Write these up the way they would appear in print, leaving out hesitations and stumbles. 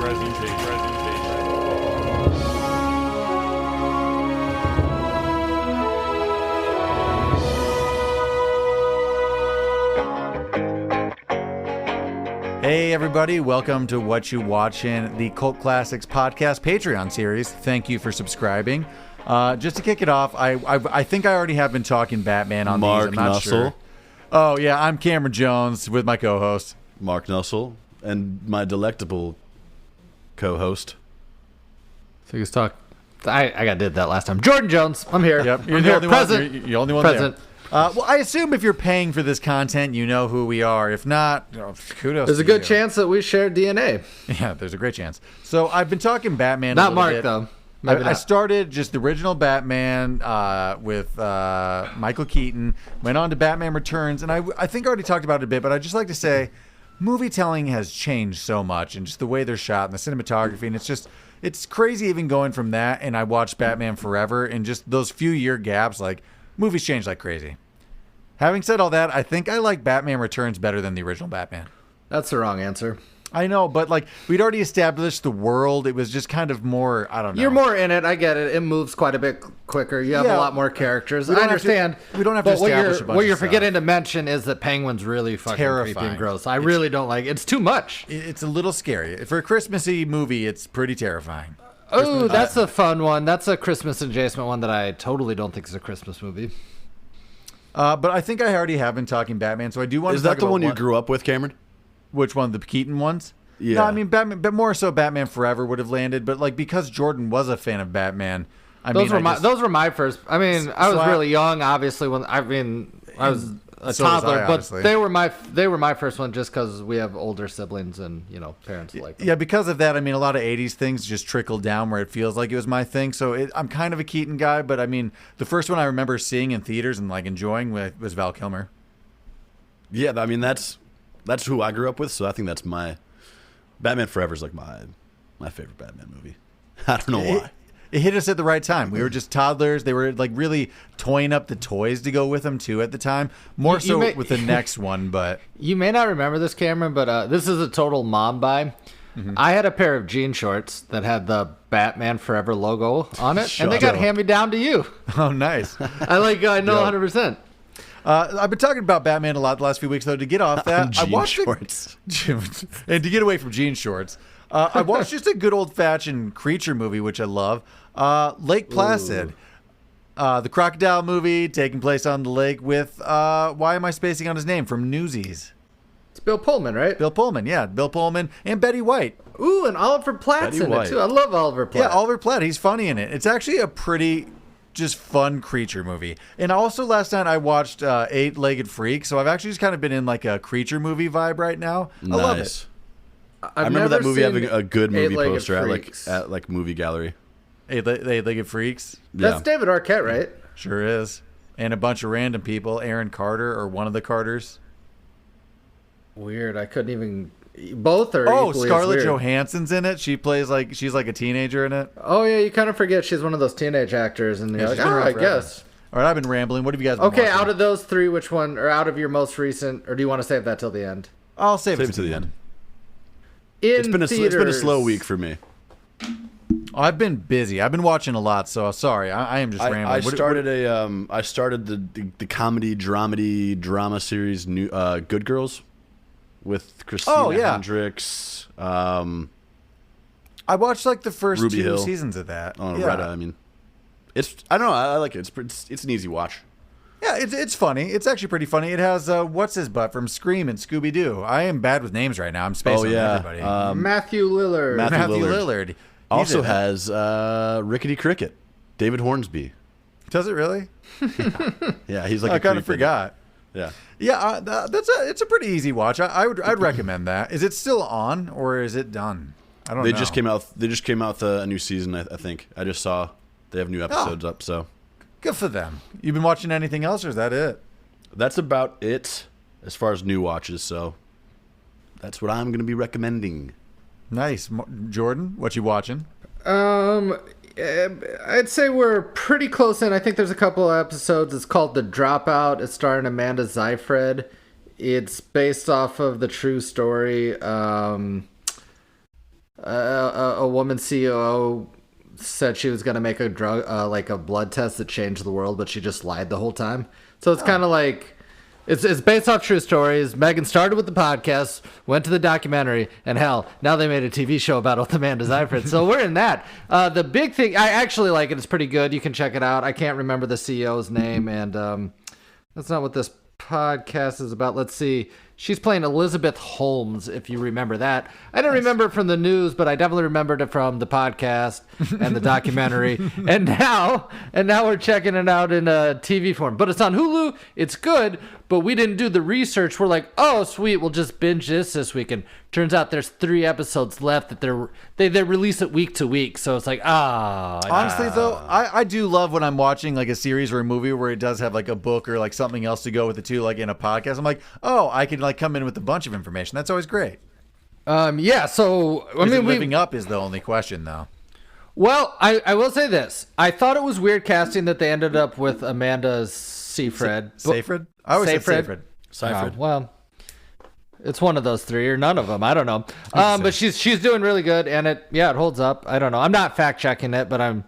Hey everybody, welcome to What You Watchin', the Cult Classics Podcast Patreon series. Thank you for subscribing. Just to kick it off, I think I already have been talking Batman on Mark these. I'm not Nussle. sure. Oh yeah, I'm Cameron Jones with my co-host. Mark Nussle, and my delectable co-host. So you talk. I did that last time. Jordan Jones, I'm here. Yep, you're I'm the here. only Present. one. You're the only one Present. there. Well, I assume if you're paying for this content, you know who we are. If not, kudos. There's to a good you. chance that we share DNA. Yeah, there's a great chance. So I've been talking Batman. Not a Mark bit. though. I started just the original Batman with Michael Keaton, went on to Batman Returns, and I think I already talked about it a bit, but I'd just like to say movie telling has changed so much, and just the way they're shot and the cinematography, and it's crazy even going from that, and I watched Batman Forever, and just those few year gaps, like, movies change like crazy. Having said all that, I think I like Batman Returns better than the original Batman. That's the wrong answer. I know, but like we'd already established the world. It was just kind of more, I don't know. You're more in it. I get it. It moves quite a bit quicker. You have a lot more characters. I understand. We don't have to establish a bunch what you're of stuff. forgetting to mention is that Penguin's really fucking creepy and gross. I really don't like it. It's too much. It's a little scary. For a Christmassy movie, it's pretty terrifying. Oh, that's a fun one. That's a Christmas adjacent one that I totally don't think is a Christmas movie. But I think I already have been talking Batman, so I do want to talk about Is that the one you grew up with, Cameron? Which one? The Keaton ones? Yeah. No, I mean, Batman, but more so Batman Forever would have landed. But like because Jordan was a fan of Batman, those were my first. I mean, I was really young, obviously. When I was a toddler, but they were my first one just because we have older siblings and parents like them. Yeah, because of that, I mean, a lot of '80s things just trickled down where it feels like it was my thing. So I'm kind of a Keaton guy, but I mean, the first one I remember seeing in theaters and like enjoying was Val Kilmer. Yeah, I mean that's who I grew up with, so I think that's my Batman Forever is like my favorite Batman movie. I don't know why. It hit us at the right time. We were just toddlers. They were like really toying up the toys to go with them too at the time. More so with the next one, but you may not remember this, Cameron, but this is a total mom buy. Mm-hmm. I had a pair of jean shorts that had the Batman Forever logo on it, and they got hand-me down to you. Oh, nice. I know 100%. I've been talking about Batman a lot the last few weeks, though. To get off that, I watched shorts. And to get away from jean shorts, I watched just a good old-fashioned creature movie, which I love. Lake Placid, the crocodile movie taking place on the lake with, why am I spacing on his name, from Newsies? It's Bill Pullman, right? Bill Pullman, yeah. Bill Pullman and Betty White. Ooh, and Oliver Platt's in it, too. I love Oliver Platt. Yeah, Oliver Platt. He's funny in it. It's actually a pretty just fun creature movie. And also last night I watched Eight-Legged Freak, so I've actually just kind of been in like a creature movie vibe right now. Nice. I love it. I remember that movie having a good movie poster Freaks. at like movie gallery. Eight-Legged Freaks. That's David Arquette, right? Sure is. And a bunch of random people. Aaron Carter, or one of the Carters. Weird. I couldn't even. Both are. Oh, equally Scarlett as weird. Johansson's in it. She's like a teenager in it. Oh yeah, you kind of forget she's one of those teenage actors, and you're like, I guess. All right, I've been rambling. What have you guys been Okay, watching? out of those three, which one, or out of your most recent, or do you want to save that till the end? I'll save it to the end. It's been a slow week for me. I've been busy. I've been watching a lot, so sorry. I am just rambling. I started the comedy dramedy drama series Good Girls with Christina Hendricks. I watched like the first Ruby two Hill seasons of that. On Retta, I mean, I don't know. I like it. It's an easy watch. Yeah, it's funny. It's actually pretty funny. It has what's his butt from Scream and Scooby Doo. I am bad with names right now. I'm spacing on everybody. Matthew Lillard. Matthew Lillard. Also has Rickety Cricket, David Hornsby. Does it really? Yeah, he's like. I kind of forgot. Yeah. Yeah, it's a pretty easy watch. I'd recommend that. Is it still on or is it done? I don't know. They just came out with a new season. I think I just saw they have new episodes up. So good for them. You've been watching anything else, or is that it? That's about it as far as new watches. So that's what I'm going to be recommending. Nice, Jordan. What you watching? I'd say we're pretty close in. I think there's a couple of episodes. It's called The Dropout. It's starring Amanda Seyfried. It's based off of the true story. a woman CEO said she was going to make a drug, like a blood test that changed the world, but she just lied the whole time. So it's kind of like, it's based off true stories. Megan started with the podcast, went to the documentary, and hell, now they made a TV show about it with Amanda Seyfried. So we're in that. The big thing, I actually like it. It's pretty good. You can check it out. I can't remember the CEO's name, and that's not what this podcast is about. Let's see. She's playing Elizabeth Holmes, if you remember that. I didn't remember it from the news, but I definitely remembered it from the podcast and the documentary. and now we're checking it out in a TV form. But it's on Hulu. It's good, but we didn't do the research. We're like, oh, sweet, we'll just binge this weekend. Turns out there's 3 episodes left that they release it week to week. So it's like, Honestly, though, I do love when I'm watching like a series or a movie where it does have like a book or like something else to go with the two, like in a podcast. I'm like, oh, I can like come in with a bunch of information. That's always great. Yeah. So I mean, living up is the only question, though. Well, I will say this: I thought it was weird casting that they ended up with Amanda Seyfried. Seyfried? I always said Seyfried. Seyfried. Oh, well, it's one of those 3 or none of them. I don't know. But she's doing really good, and it holds up. I don't know. I'm not fact checking it, but I've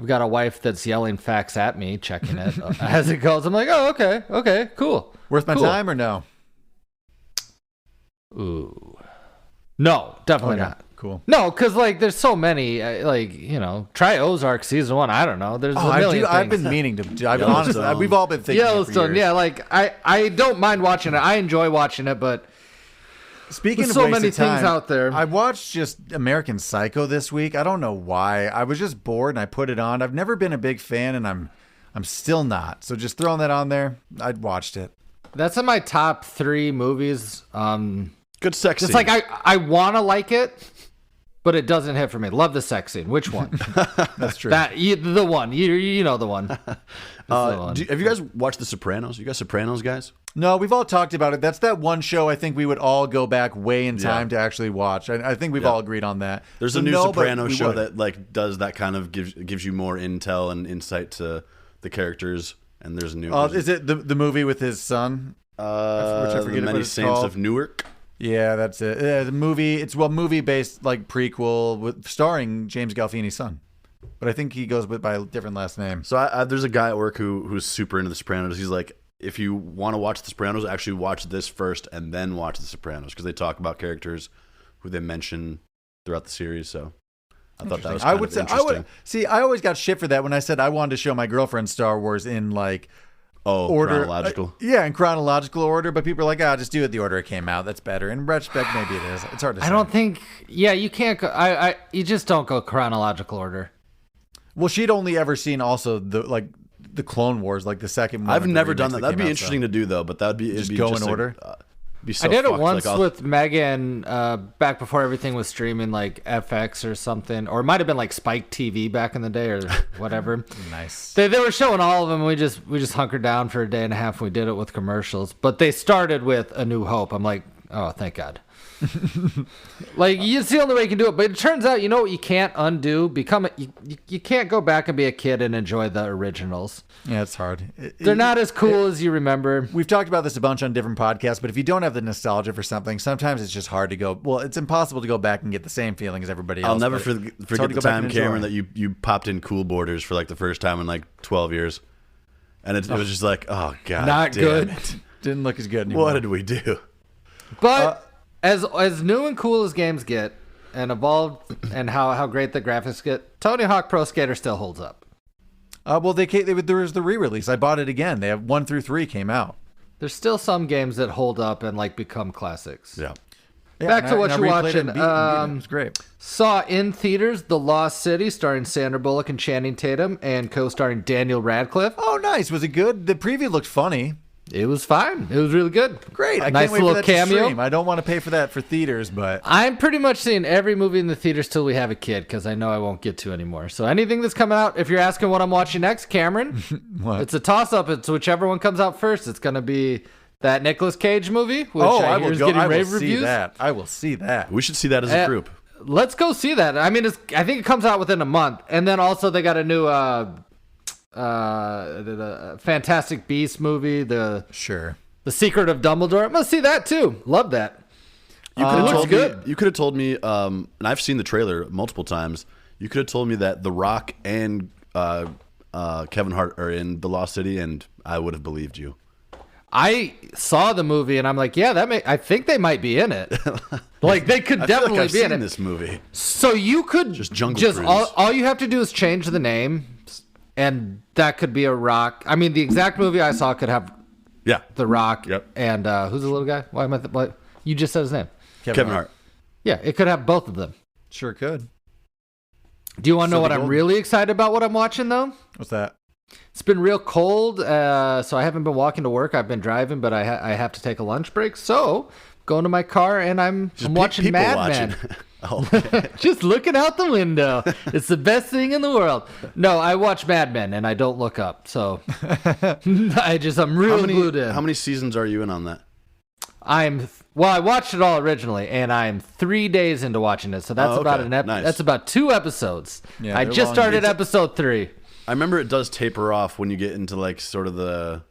got a wife that's yelling facts at me, checking it as it goes. I'm like, oh, okay, cool. Worth my time or no? Ooh, no, definitely not. Cool. No, because like there's so many. Try Ozark season 1. I don't know. There's a million things. I've been meaning to. Honestly, we've all been thinking. Yellowstone. Yeah, like I don't mind watching it. I enjoy watching it, but speaking of so many things out there. I watched just American Psycho this week. I don't know why. I was just bored and I put it on. I've never been a big fan, and I'm still not. So just throwing that on there, I'd watched it. That's in my top 3 movies. Good sex scene. It's like I want to like it, but it doesn't hit for me. Love the sex scene. Which one? That's true. The one. You know the one. Have you guys watched The Sopranos? You guys Sopranos guys? No, we've all talked about it. That's that one show I think we would all go back way in time to actually watch. I think we've all agreed on that. There's a new Sopranos show that like does that kind of gives you more intel and insight to the characters. And there's a new. Is it the movie with his son? Which I forget. The Many Saints of Newark. Yeah, that's it. The movie. It's movie based like prequel starring James Gandolfini's son, but I think he goes by a different last name. So there's a guy at work who's super into The Sopranos. He's like, if you want to watch The Sopranos, actually watch this first and then watch The Sopranos because they talk about characters who they mention throughout the series. So I thought that was kind of interesting. I always got shit for that when I said I wanted to show my girlfriend Star Wars in like. Order, chronological. In chronological order, but people are like, just do it the order it came out. That's better. In retrospect, maybe it is. It's hard to say. I don't think. Yeah, you can't go. You just don't go chronological order. Well, she'd only ever seen also the Clone Wars, like the second one. I've never done that. That'd be interesting to do though. But that'd be just go in order. I did it once with Megan back before everything was streaming, like FX or something, or it might have been like Spike TV back in the day or whatever. Nice. They were showing all of them. We just hunkered down for a day and a half. And we did it with commercials, but they started with A New Hope. I'm like, oh, thank God. Like it's the only way you can do it. But it turns out, you know what you can't undo? You can't go back and be a kid and enjoy the originals. Yeah, it's hard. They're not as cool as you remember. We've talked about this a bunch on different podcasts, but if you don't have the nostalgia for something, sometimes it's just hard to go. Well, it's impossible to go back and get the same feeling as everybody else. I'll never forget the time, Cameron, that you popped in Cool Borders for like the first time in like 12 years, and it was just like, oh god, not good. It. Didn't look as good anymore. What did we do? But as new and cool as games get, and evolved, and how great the graphics get, Tony Hawk Pro Skater still holds up. Well, there was the re-release. I bought it again. They have 1 through 3 came out. There's still some games that hold up and like become classics. Yeah. Back to what you're watching. It was great. Saw in theaters The Lost City, starring Sandra Bullock and Channing Tatum, and co-starring Daniel Radcliffe. Oh, nice. Was it good? The preview looked funny. It was fine. It was really good. Great. I nice can't wait for that cameo. to stream. I don't want to pay for that for theaters, but I'm pretty much seeing every movie in the theaters till we have a kid because I know I won't get to anymore. So anything that's coming out, if you're asking what I'm watching next, Cameron, it's a toss-up. It's whichever one comes out first. It's going to be that Nicolas Cage movie, which I hear is getting rave reviews. I will see that. We should see that as a group. Let's go see that. I mean, I think it comes out within a month. And then also they got a new the Fantastic Beasts movie, The Secret of Dumbledore. I'm gonna see that too. Love that. You could have looks told good. me. You could have told me. And I've seen the trailer multiple times. You could have told me that The Rock and Kevin Hart are in The Lost City, and I would have believed you. I saw the movie and I'm like, yeah, I think they might be in it. Like they could definitely I've be seen in it. this movie. So you could Just Jungle Cruise. all you have to do is change the name, and that could be a Rock. I mean, the exact movie I saw could have Yeah, The Rock. Yep. And who's the little guy? Why am I? What you just said his name? Kevin Hart. Yeah, it could have both of them. Sure could. Do you want to know So what the I'm gold- really excited about? What I'm watching though? What's that? It's been real cold, so I haven't been walking to work. I've been driving, but I have to take a lunch break. So going to my car and I'm watching People Mad watching. Men. Oh, Just looking out the window. It's the best thing in the world. No, I watch Mad Men and I don't look up. So I'm real glued in. how many seasons are you in on that? Well, I watched it all originally, and I'm 3 days into watching it. So that's about Nice. that's about 2 episodes. Yeah, I they're just long. started episode 3. I remember it does taper off when you get into like sort of the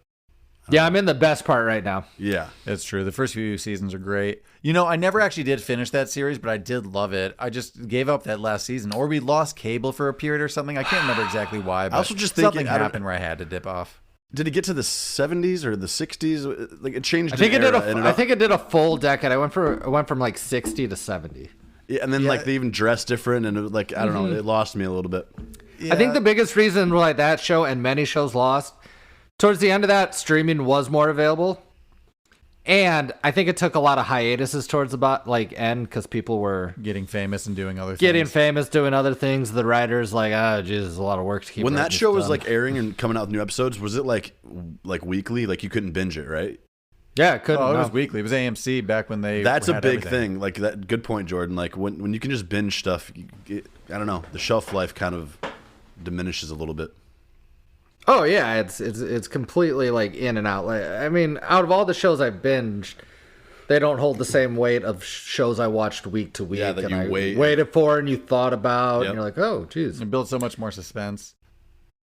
Yeah, I'm in the best part right now. yeah. It's true. The first few seasons are great. You know, I never actually did finish that series, but I did love it. I just gave up that last season, or we lost cable for a period or something. I can't remember exactly why. But also just thinking, something I don't- happened where I had to dip off. Did it get to the 70s or the 60s? Like it changed. I think an it did era, and I think it did a full decade. I went from like 60 to 70. Yeah, and then like they even dressed different, and it was like I don't know, Mm-hmm. it lost me a little bit. I think the biggest reason why that show and many shows lost, towards the end of that, streaming was more available. And I think it took a lot of hiatuses towards about like end because people were Getting famous and doing other getting things. famous, doing other things. The writers like, Jesus, a lot of work to keep. When writing that this show was done. like airing and coming out with new episodes, was it like weekly? Like you couldn't binge it, right? yeah, it couldn't. Oh, it no. was weekly. It was AMC back when they. That's a had big everything. thing. Like that. Good point, Jordan. Like when you can just binge stuff, I don't know. The shelf life kind of diminishes a little bit. Oh yeah, it's completely like in and out. Like I mean, out of all the shows I've binged, they don't hold the same weight of shows I watched week to week. Yeah, that and you I waited for and you thought about, Yep. and you're like, oh, geez. It builds so much more suspense.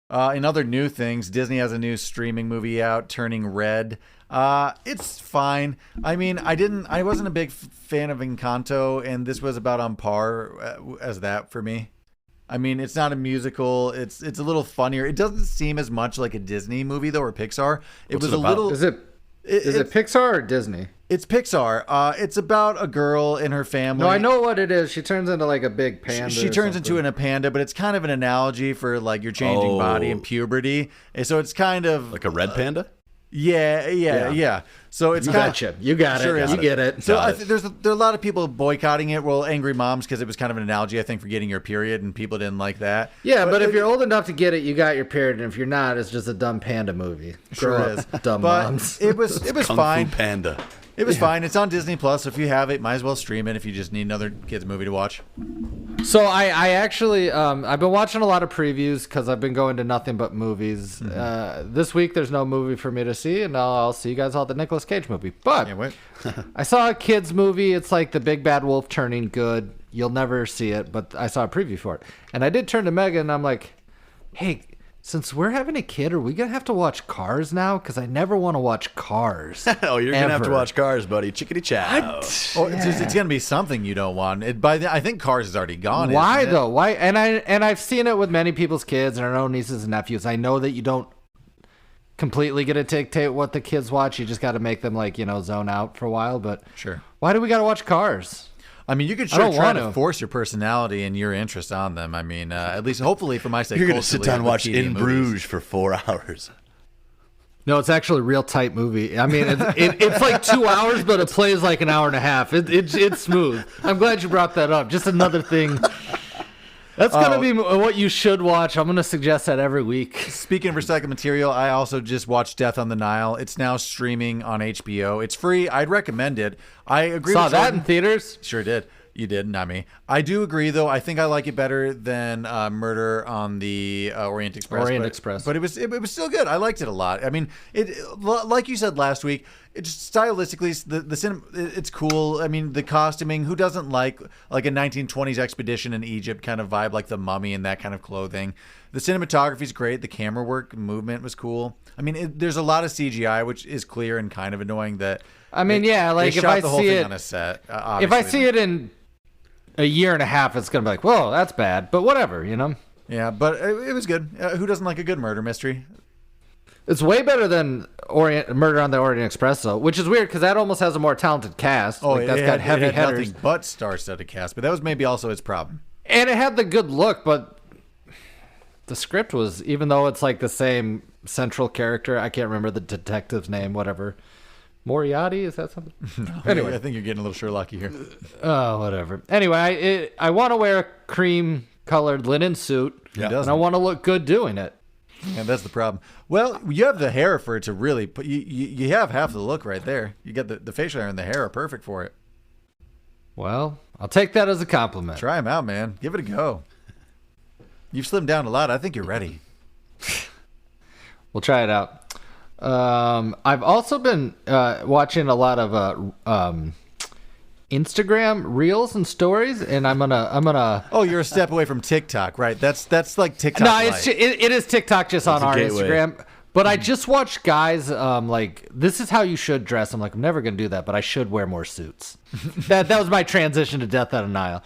In other new things, Disney has a new streaming movie out, Turning Red. It's fine. I mean, I wasn't a big fan of Encanto, and this was about on par as that for me. I mean, it's not a musical. It's a little funnier. It doesn't seem as much like a Disney movie though, or Pixar. It What's was it a about? little. Is it Pixar or Disney? It's Pixar. It's about a girl and her family. No, I know what it is. She turns into like a big panda. She turns into a panda, but it's kind of an analogy for like your changing body and puberty. And so it's kind of Like a red panda. yeah. So it's You kind gotcha. You got Sure it. is. You get it. So Got I it. there are a lot of people boycotting it. Well, angry moms because it was kind of an analogy, I think, for getting your period, and people didn't like that. Yeah, but if you're old enough to get it, you got your period, and if you're not, it's just a dumb panda movie. Sure Grow is. up, dumb But moms. it was Kung fine. Fu Panda. It was fine. It's on Disney Plus. If you have it, might as well stream it if you just need another kids movie to watch. So I actually I've been watching a lot of previews because I've been going to nothing but movies. This week there's no movie for me to see, and I'll see you guys all at the Nicolas Cage movie. But Can't wait. I saw a kids movie. It's like the Big Bad Wolf turning good. You'll never see it, but I saw a preview for it, and I did turn to Megan, and I'm like, hey. Since we're having a kid, are we going to have to watch Cars now? Because I never want to watch Cars. Oh, you're gonna have to Ever. watch Cars, buddy. Chickadee chow. Oh, it's going to be something you don't want. I think Cars is already gone. Why isn't it? though? Why? And I've seen it with many people's kids and our own nieces and nephews. I know that you don't completely get to dictate what the kids watch. You just got to make them zone out for a while. But Sure. why do we got to watch Cars? I mean, you could I sure don't try want to to. force your personality and your interest on them. I mean, at least hopefully for my sake. You're gonna sit culturally, down and with watch TV In movies. Bruges for 4 hours. No, it's actually a real tight movie. I mean, it's like 2 hours, but it plays like an hour and a half. It's smooth. I'm glad you brought that up. Just another thing. That's going to be what you should watch. I'm going to suggest that every week. Speaking of recycled material, I also just watched Death on the Nile. It's now streaming on HBO. It's free. I'd recommend it. I agree Saw with that Jordan. in theaters. Sure did. You did, not me. I do agree, though. I think I like it better than Murder on the Orient Express. Express. But it was still good. I liked it a lot. I mean, like you said last week, it's stylistically the cinema. It's cool. I mean, the costuming. Who doesn't like a 1920s expedition in Egypt kind of vibe, like the Mummy and that kind of clothing? The cinematography's great. The camera work, movement was cool. I mean, there's a lot of CGI, which is clear and kind of annoying. That I mean, yeah, like they if shot I the whole see thing it on a set. if I see it in a year and a half, it's gonna be like, whoa, that's bad. But whatever, you know. Yeah, but it was good. Who doesn't like a good murder mystery? It's way better than Murder on the Orient Express, though, which is weird because that almost has a more talented cast. Oh, like, that's got heavy it had hitters, nothing but star-studded cast, but that was maybe also its problem. and it had the good look. But the script was, even though it's like the same central character, I can't remember the detective's name. Whatever, Moriarty, is that something? Anyway, I think you're getting a little Sherlocky here. Oh, whatever. Anyway, I want to wear a cream-colored linen suit, Yeah. and I want to look good doing it. And that's the problem. Well, you have the hair for it to really put you have half the look right there. You got the facial hair and the hair are perfect for it. Well, I'll take that as a compliment. Try them out, man. Give it a go. You've slimmed down a lot. I think you're ready. We'll try it out. I've also been watching a lot of Instagram reels and stories, and I'm gonna. Oh, you're a step away from TikTok, right? That's like TikTok. No, light. it is TikTok just on a our gateway. Instagram. But I just watched guys like, this is how you should dress. I'm like, I'm never gonna do that, but I should wear more suits. that was my transition to Death on the Nile.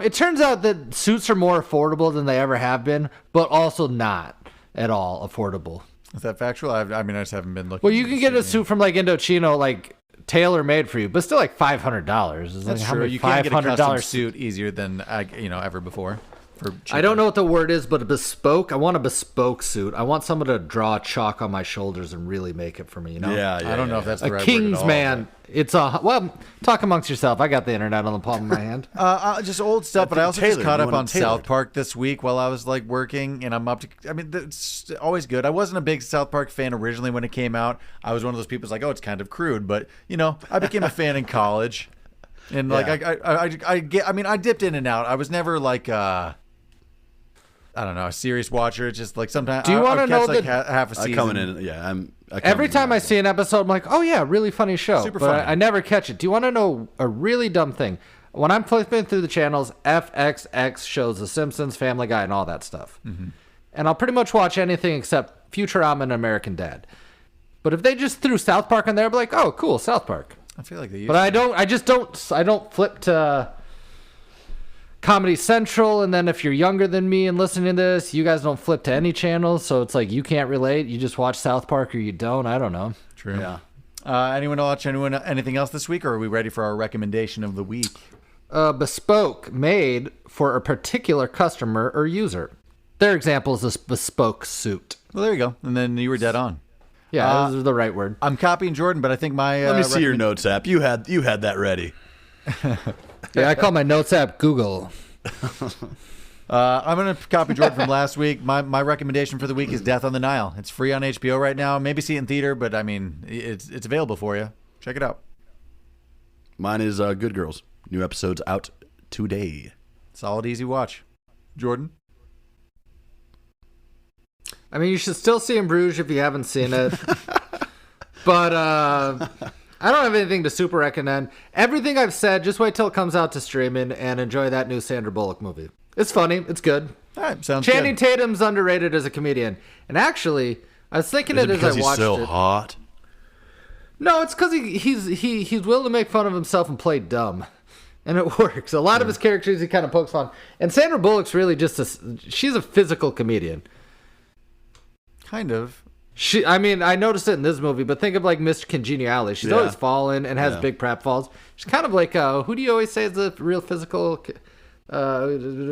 It turns out that suits are more affordable than they ever have been, but also not at all affordable. Is that factual? I mean, I just haven't been looking. Well, you can get a suit from like Indochino, like tailor made for you, but still like $500. That's true. You can't get a custom suit easier than ever before. For I don't know what the word is, but a bespoke. I want a bespoke suit. I want someone to draw chalk on my shoulders and really make it for me. You know? Yeah, I don't know if that's the A right king's word at all, man. It's talk amongst yourself. I got the internet on the palm of my hand. Just old stuff, but I also Taylor, just caught you up want on it tailored. South Park this week while I was like working, and I'm up to. I mean, it's always good. I wasn't a big South Park fan originally when it came out. I was one of those people who's like, oh, it's kind of crude, but I became a fan in college, and like I dipped in and out. I was never like I don't know, a serious watcher. It's just like sometimes. Do you want to know like that half a season? coming in? Yeah, Every time I see an episode, I'm like, oh yeah, really funny show. Super but funny. I never catch it. Do you want to know a really dumb thing? When I'm flipping through the channels, FXX shows The Simpsons, Family Guy, and all that stuff. Mm-hmm. And I'll pretty much watch anything except Futurama and American Dad. But if they just threw South Park in there, I'd be like, oh, cool, South Park. I feel like they. But I don't flip to Comedy Central, and then if you're younger than me and listening to this, you guys don't flip to any channels, so it's like you can't relate. You just watch South Park or you don't. I don't know. True. Yeah. Anyone watch anything else this week, or are we ready for our recommendation of the week? Bespoke, made for a particular customer or user. Their example is this bespoke suit. Well, there you go. And then you were dead on. Yeah, this is the right word. I'm copying Jordan, but I think my Let me see your notes app. You had that ready. Yeah, I call my notes app Google. I'm going to copy Jordan from last week. My recommendation for the week is Death on the Nile. It's free on HBO right now. Maybe see it in theater, but I mean, it's available for you. Check it out. Mine is Good Girls. New episodes out today. Solid, easy watch. Jordan? I mean, you should still see In Bruges if you haven't seen it. But I don't have anything to super recommend. Everything I've said, just wait till it comes out to streaming and enjoy that new Sandra Bullock movie. It's funny. It's good. All right, sounds Channing good. Tatum's underrated as a comedian. And actually, I was thinking Is it it as I because he's watched so it. hot? No, it's because he's willing to make fun of himself and play dumb. And it works. A lot of his characters he kind of pokes fun. And Sandra Bullock's really she's a physical comedian. Kind of. I mean, I noticed it in this movie, but think of like Mr. Congeniality. She's always falling and has big prep falls. She's kind of like, who do you always say is the real physical? Ryan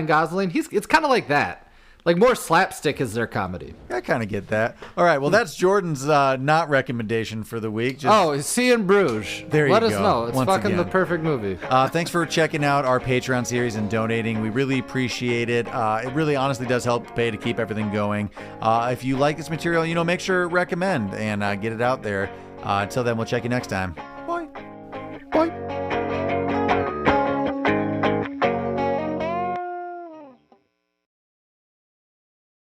Gosling. It's kind of like that. Like more slapstick is their comedy. I kind of get that. All right, well, that's Jordan's not recommendation for the week. See In Bruges. There you Let us go. know. It's Once fucking the again. perfect movie. Thanks for checking out our Patreon series and donating. We really appreciate it. It really honestly does help pay to keep everything going. If you like this material, make sure to recommend and get it out there. Until then, we'll check you next time.